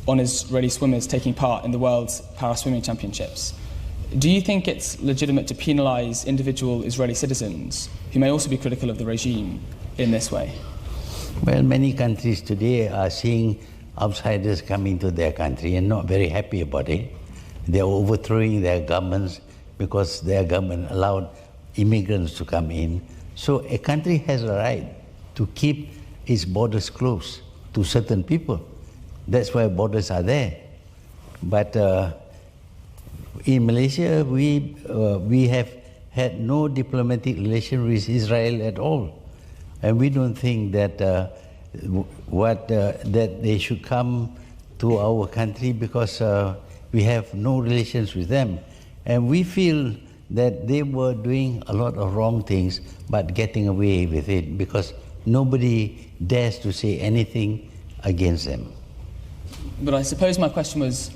on Israeli swimmers taking part in the World's Para-Swimming Championships. Do you think it's legitimate to penalise individual Israeli citizens who may also be critical of the regime in this way? Well, many countries today are seeing outsiders coming to their country and not very happy about it. They are overthrowing their governments because their government allowed immigrants to come in. So a country has a right to keep its borders closed to certain people. That's why borders are there. But in Malaysia, we have had no diplomatic relation with Israel at all. And we don't think that that they should come to our country because we have no relations with them. And we feel that they were doing a lot of wrong things, but getting away with it because nobody dares to say anything against them. But I suppose my question was,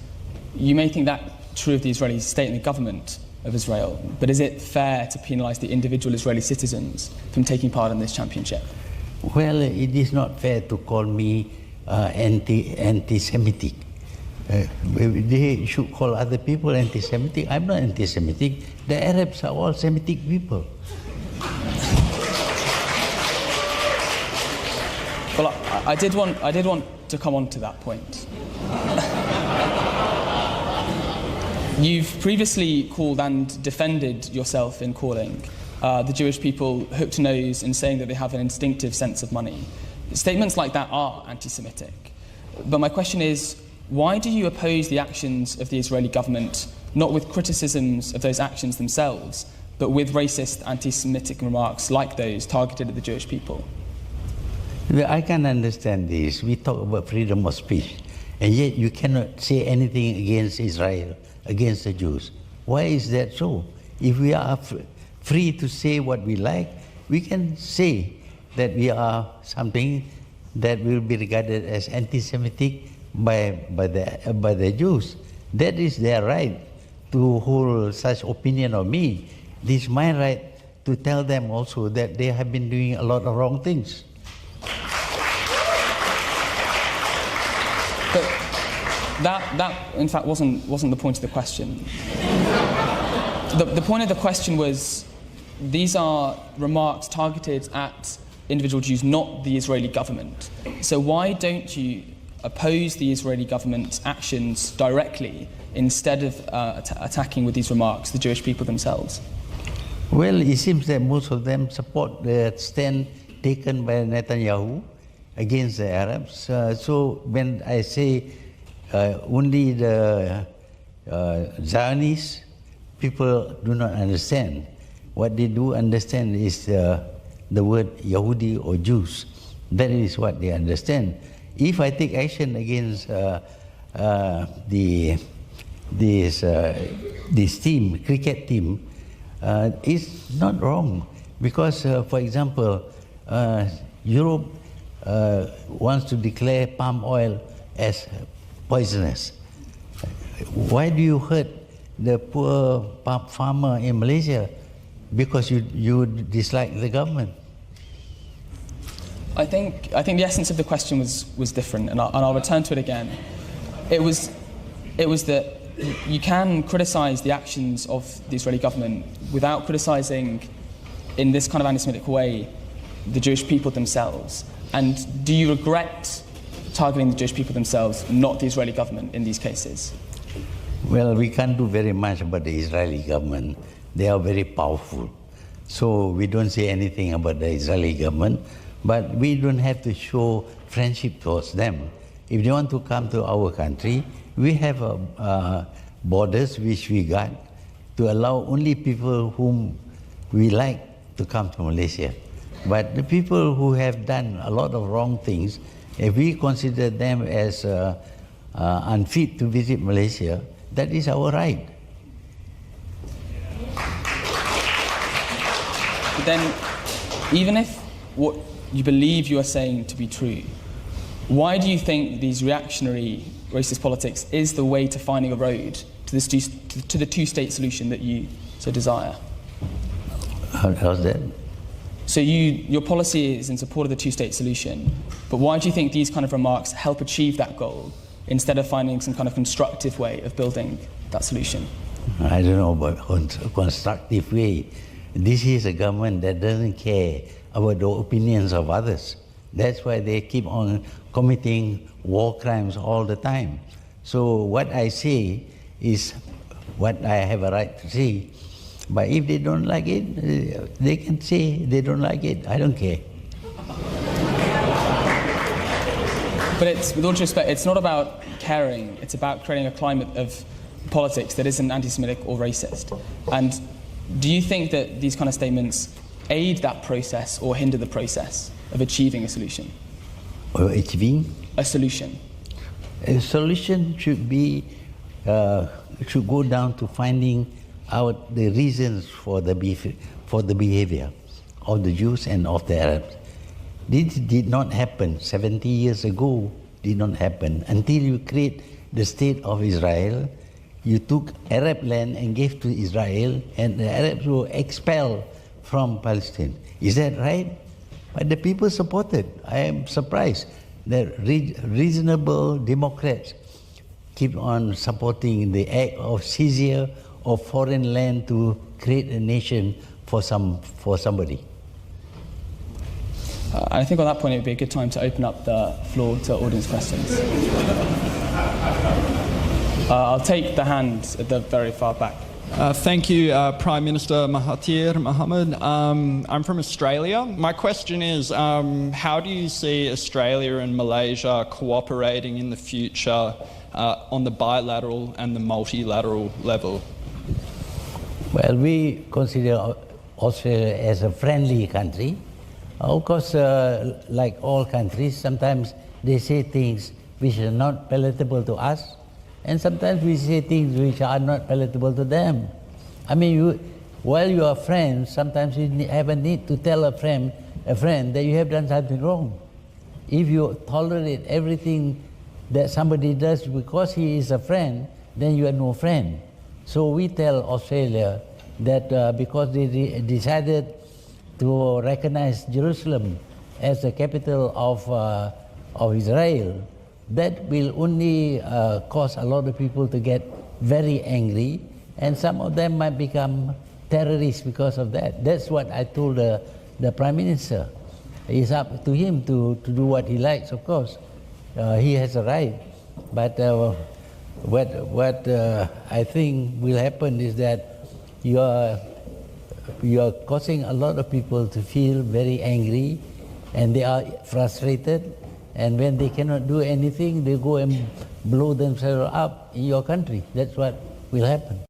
you may think that true of the Israeli state and the government of Israel, but is it fair to penalise the individual Israeli citizens from taking part in this championship? Well, it is not fair to call me anti-Semitic. They should call other people anti-Semitic. I'm not anti-Semitic. The Arabs are all Semitic people. Well, I did want to come on to that point. You've previously called and defended yourself in calling the Jewish people hooked nose and saying that they have an instinctive sense of money. Statements like that are anti-Semitic. But my question is, why do you oppose the actions of the Israeli government, not with criticisms of those actions themselves, but with racist anti-Semitic remarks like those targeted at the Jewish people? I can understand this. We talk about freedom of speech, and yet you cannot say anything against Israel, against the Jews. Why is that so? If we are free to say what we like, we can say that we are something that will be regarded as anti-Semitic by the Jews. That is their right to hold such opinion of me. It is my right to tell them also that they have been doing a lot of wrong things. But that in fact wasn't the point of the question. The point of the question was, these are remarks targeted at individual Jews, not the Israeli government. So why don't you oppose the Israeli government's actions directly instead of attacking with these remarks the Jewish people themselves? Well, it seems that most of them support the stand taken by Netanyahu against the Arabs. So when I say only the Zionists, people do not understand. What they do understand is the word Yahudi or Jews. That is what they understand. If I take action against this team, cricket team, it's not wrong because, for example, Europe wants to declare palm oil as poisonous. Why do you hurt the poor palm farmer in Malaysia? Because you dislike the government. I think the essence of the question was different, and I'll return to it again. It was that you can criticise the actions of the Israeli government without criticising, in this kind of anti-Semitic way, the Jewish people themselves. And do you regret targeting the Jewish people themselves, not the Israeli government, in these cases? Well, we can't do very much about the Israeli government. They are very powerful. So we don't say anything about the Israeli government, but we don't have to show friendship towards them. If they want to come to our country, we have borders which we got to allow only people whom we like to come to Malaysia. But the people who have done a lot of wrong things, if we consider them as unfit to visit Malaysia, that is our right. But then, even if what you believe you are saying to be true, why do you think these reactionary racist politics is the way to finding a road to the two-state solution that you so desire? How's that? So your policy is in support of the two-state solution, but why do you think these kind of remarks help achieve that goal instead of finding some kind of constructive way of building that solution? I don't know about constructive way. This is a government that doesn't care about the opinions of others. That's why they keep on committing war crimes all the time. So what I say is what I have a right to say. But if they don't like it, they can say they don't like it. I don't care. But it's, with all due respect, it's not about caring. It's about creating a climate of politics that isn't anti-Semitic or racist. And do you think that these kind of statements aid that process or hinder the process of achieving a solution? Or achieving? A solution. A solution should be, should go down to finding out the reasons for the behavior of the Jews and of the Arabs. This did not happen 70 years ago, did not happen until you create the state of Israel. You took Arab land and gave to Israel, and the Arabs were expelled from Palestine. Is that right? But the people supported. I am surprised that reasonable Democrats keep on supporting the act of seizure of foreign land to create a nation for somebody. I think on that point it would be a good time to open up the floor to audience questions. I'll take the hand at the very far back. Thank you, Prime Minister Mahathir Mohamad. I'm from Australia. My question is, how do you see Australia and Malaysia cooperating in the future on the bilateral and the multilateral level? Well, we consider Australia as a friendly country. Of course, like all countries, sometimes they say things which are not palatable to us, and sometimes we say things which are not palatable to them. I mean, while you are friends, sometimes you have a need to tell a friend that you have done something wrong. If you tolerate everything that somebody does because he is a friend, then you are no friend. So we tell Australia that because they decided to recognize Jerusalem as the capital of Israel, that will only cause a lot of people to get very angry, and some of them might become terrorists because of that. That's what I told the Prime Minister. It's up to him to do what he likes, of course. He has a right. But what I think will happen is that you are causing a lot of people to feel very angry, and they are frustrated, and when they cannot do anything, they go and blow themselves up in your country. That's what will happen.